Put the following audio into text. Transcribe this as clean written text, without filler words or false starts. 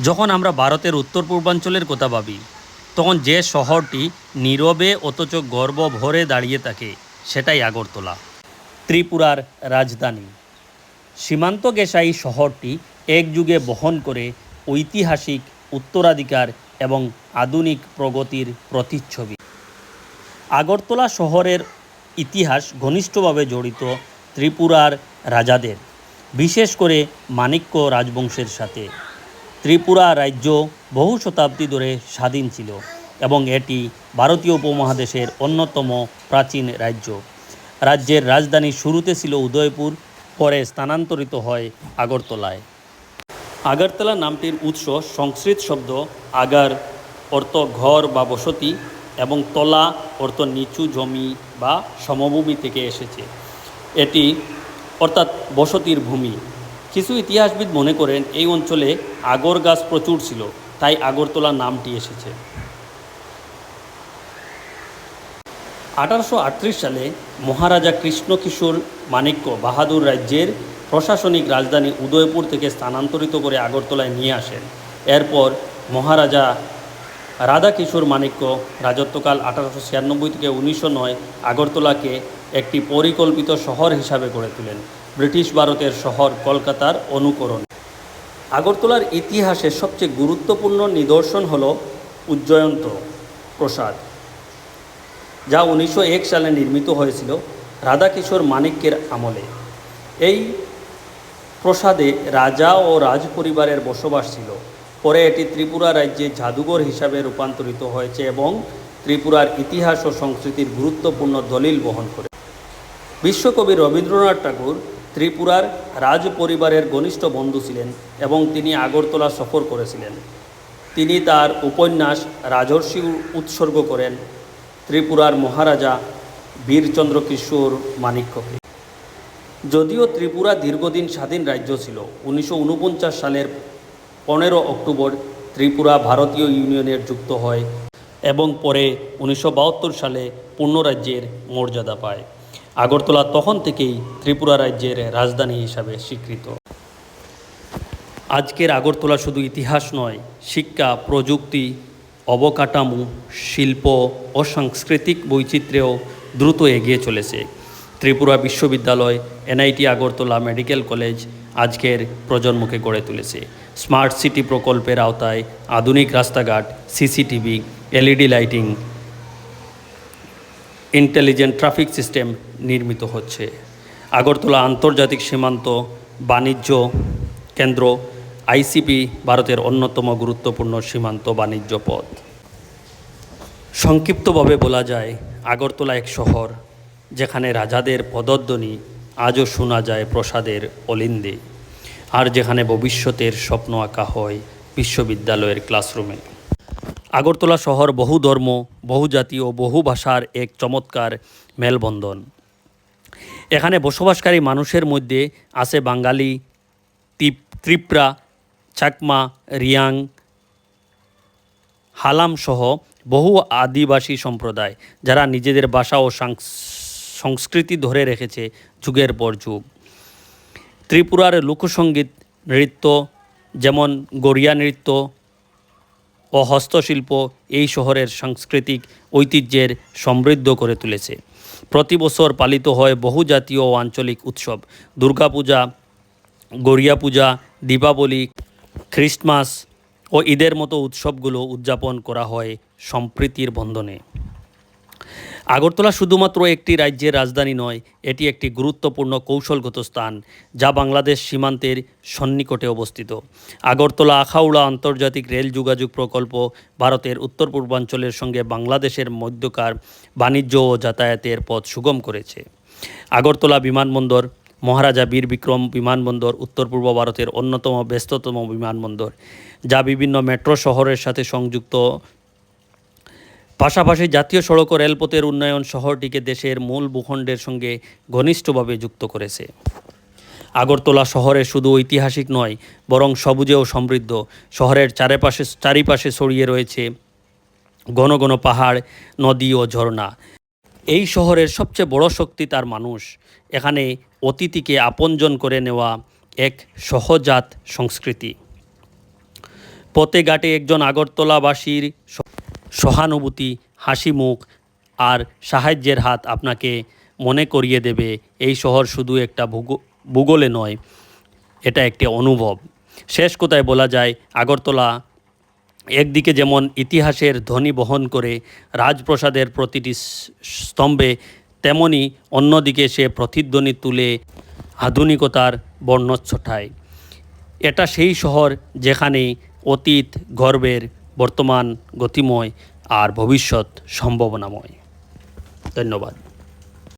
যখন আমরা ভারতের উত্তর পূর্বাঞ্চলের কথা ভাবি, তখন যে শহরটি নীরবে অথচ গর্ব ভরে দাঁড়িয়ে থাকে সেটাই আগরতলা, ত্রিপুরার রাজধানী। সীমান্ত ঘেঁষা এই শহরটি এক যুগে বহন করে ঐতিহাসিক উত্তরাধিকার এবং আধুনিক প্রগতির প্রতিচ্ছবি। আগরতলা শহরের ইতিহাস ঘনিষ্ঠভাবে জড়িত ত্রিপুরার রাজাদের, বিশেষ করে মাণিক্য রাজবংশের সাথে। ত্রিপুরা রাজ্য বহু শতাব্দী ধরে স্বাধীন ছিল এবং এটি ভারতীয় উপমহাদেশের অন্যতম প্রাচীন রাজ্য। রাজ্যের রাজধানী শুরুতে ছিল উদয়পুর, পরে স্থানান্তরিত হয় আগরতলায়। আগরতলা নামটির উৎস সংস্কৃত শব্দ আগার অর্থ ঘর বা বসতি এবং তলা অর্থ নিচু জমি বা সমভূমি থেকে এসেছে। এটি অর্থাৎ বসতির ভূমি। কিছু ইতিহাসবিদ মনে করেন এই অঞ্চলে আগর গাছ প্রচুর ছিল, তাই আগরতলা নামটি এসেছে। 1838 সালে মহারাজা কৃষ্ণকিশোর মাণিক্য বাহাদুর রাজ্যের প্রশাসনিক রাজধানী উদয়পুর থেকে স্থানান্তরিত করে আগরতলায় নিয়ে আসেন। এরপর মহারাজা রাধাকিশোর মাণিক্য রাজত্বকাল 1896 থেকে 1909 আগরতলাকে একটি পরিকল্পিত শহর হিসাবে গড়ে তোলেন, ব্রিটিশ ভারতের শহর কলকাতার অনুকরণ। আগরতলার ইতিহাসের সবচেয়ে গুরুত্বপূর্ণ নিদর্শন হল উজ্জয়ন্ত প্রাসাদ, যা 1901 সালে নির্মিত হয়েছিল রাধাকিশোর মাণিক্যের আমলে। এই প্রাসাদে রাজা ও রাজপরিবারের বসবাস ছিল। পরে এটি ত্রিপুরা রাজ্যে জাদুঘর হিসাবে রূপান্তরিত হয়েছে এবং ত্রিপুরার ইতিহাস ও সংস্কৃতির গুরুত্বপূর্ণ দলিল বহন করে। বিশ্বকবি রবীন্দ্রনাথ ঠাকুর ত্রিপুরার রাজ পরিবারের ঘনিষ্ঠ বন্ধু ছিলেন এবং তিনি আগরতলা সফর করেছিলেন। তিনি তার উপন্যাস রাজর্ষি উৎসর্গ করেন ত্রিপুরার মহারাজা বীরচন্দ্র কিশোর মাণিক্যকে। যদিও ত্রিপুরা দীর্ঘদিন স্বাধীন রাজ্য ছিল, 1949 সালের 15 অক্টোবর ত্রিপুরা ভারতীয় ইউনিয়নের যুক্ত হয় এবং পরে 1972 সালে পূর্ণ রাজ্যের মর্যাদা পায়। আগরতলা তখন থেকেই ত্রিপুরা রাজ্যের রাজধানী হিসাবে স্বীকৃত। আজকের আগরতলা শুধু ইতিহাস নয়, শিক্ষা, প্রযুক্তি, অবকাঠামো, শিল্প ও সাংস্কৃতিক বৈচিত্র্যেও দ্রুত এগিয়ে চলেছে। ত্রিপুরা বিশ্ববিদ্যালয়, এনআইটি আগরতলা মেডিকেল কলেজ আজকের প্রজন্মকে গড়ে তুলেছে। স্মার্ট সিটি প্রকল্পের আওতায় আধুনিক রাস্তাঘাট, CCTV, LED lighting, intelligent traffic system নির্মিত হচ্ছে। আগরতলা আন্তর্জাতিক সীমান্ত বাণিজ্য কেন্দ্র, আইসিপি ভারতের অন্যতম গুরুত্বপূর্ণ সীমান্ত বাণিজ্য পথ। সংক্ষিপ্তভাবে বলা যায়, আগরতলা এক শহর যেখানে রাজাদের পদধ্বনি আজও শোনা যায় প্রসাদের অলিন্দে, আর যেখানে ভবিষ্যতের স্বপ্ন আঁকা হয় বিশ্ববিদ্যালয়ের ক্লাসরুমে। আগরতলা শহর বহু ধর্ম, বহু জাতি ও বহু ভাষার এক চমৎকার মেলবন্ধন। এখানে বসবাসকারী মানুষের মধ্যে আছে বাঙালি, ত্রিপুরা, চাকমা, রিয়াং, হালাম সহ বহু আদিবাসী সম্প্রদায়, যারা নিজেদের ভাষা ও সংস্কৃতি ধরে রেখেছে যুগের পর যুগ। ত্রিপুরার লোকসঙ্গীত, নৃত্য যেমন গড়িয়া নৃত্য ও হস্তশিল্প এই শহরের সাংস্কৃতিক ঐতিহ্যের সমৃদ্ধ করে তুলেছে। প্রতি বছর পালিত হয় বহু জাতীয় ও আঞ্চলিক উৎসব। দুর্গাপূজা, গড়িয়া পূজা, দীপাবলি, খ্রিস্টমাস ও ঈদের মতো উৎসবগুলো উদযাপন করা হয় সম্প্রীতির বন্ধনে। আগরতলা শুধুমাত্র একটি রাজ্যের রাজধানী নয়, এটি একটি গুরুত্বপূর্ণ কৌশলগত স্থান যা বাংলাদেশ সীমান্তের সন্নিকটে অবস্থিত। আগরতলা আখাউড়া আন্তর্জাতিক রেল যোগাযোগ প্রকল্প ভারতের উত্তর পূর্বাঞ্চলের সঙ্গে বাংলাদেশের মধ্যকার বাণিজ্য ও যাতায়াতের পথ সুগম করেছে। আগরতলা বিমানবন্দর, মহারাজা বীর বিক্রম বিমানবন্দর উত্তর পূর্ব ভারতের অন্যতম ব্যস্ততম বিমানবন্দর, যা বিভিন্ন মেট্রো শহরের সাথে সংযুক্ত। পাশাপাশি জাতীয় সড়ক ও রেলপথের উন্নয়ন শহরটিকে দেশের মূল ভূখণ্ডের সঙ্গে ঘনিষ্ঠভাবে যুক্ত করেছে। আগরতলা শহরে শুধু ঐতিহাসিক নয়, বরং সবুজেও সমৃদ্ধ। শহরের চারিপাশে ছড়িয়ে রয়েছে ঘন ঘন পাহাড়, নদী ও ঝর্ণা। এই শহরের সবচেয়ে বড় শক্তি তার মানুষ। এখানে অতিথিকে আপনজন করে নেওয়া এক সহজাত সংস্কৃতি। পথে ঘাটে একজন আগরতলাবাসীর সহানুভূতি, হাসি মুখ আর সাহায্যের হাত আপনাকে মনে করিয়ে দেবে এই শহর শুধু একটা ভূগোলে নয়, এটা একটি অনুভব। শেষ কথায় বলা যায়, আগরতলা একদিকে যেমন ইতিহাসের ধ্বনি বহন করে রাজপ্রাসাদের প্রতিটি স্তম্ভে, তেমনি অন্যদিকে সে প্রতিধ্বনি তুলে আধুনিকতার বর্ণ ছটায়। এটা সেই শহর যেখানে অতীত গর্বের, বর্তমান গতিময় আর ভবিষ্যৎ সম্ভাবনাময়। ধন্যবাদ।